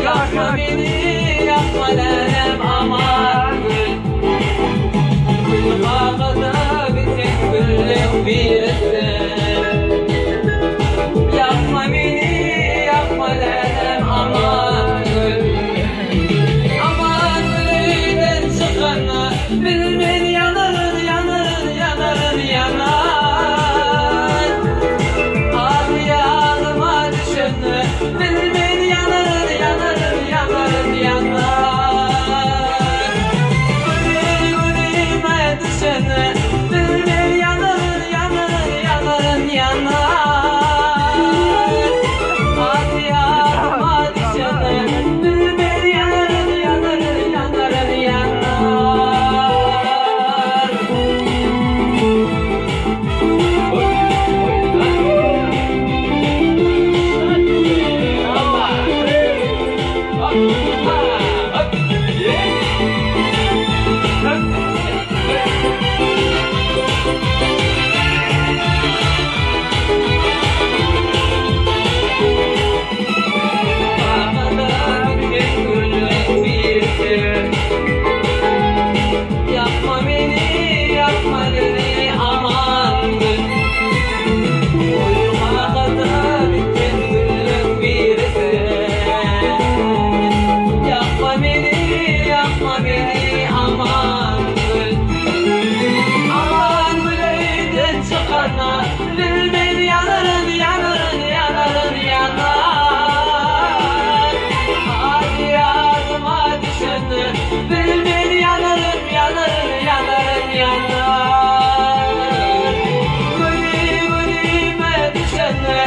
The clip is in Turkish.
Yakma beni, yakma denem aman gül. Kuyruğa bütün güllüm birsin. Yakma beni, yakma denem aman gül. Aman gülüden çıkanı bilmen yanarın, yanarın, yanarın, yanar. Abi yanıma düşünü bilmen yanarın, yanarın, yanarın, yanar. Gülüme düşünü bilmen yanarın, yanarın, yanarın, yanar. Abi yanıma düşünü bilmen yanarın, yanarın, yanarın, yanar. Yakma beni, yakma beni aman gül. Uyuma kadar bütün güllüm birsin. Yakma beni, yakma beni aman gül. Aman güleyden çıkarna bilmen yanarın, yanarın, yanarın, yanar. Hadi yardıma düşünü bilmen yanarın, yanarın, yanarın, yanar. Gülüme düşünü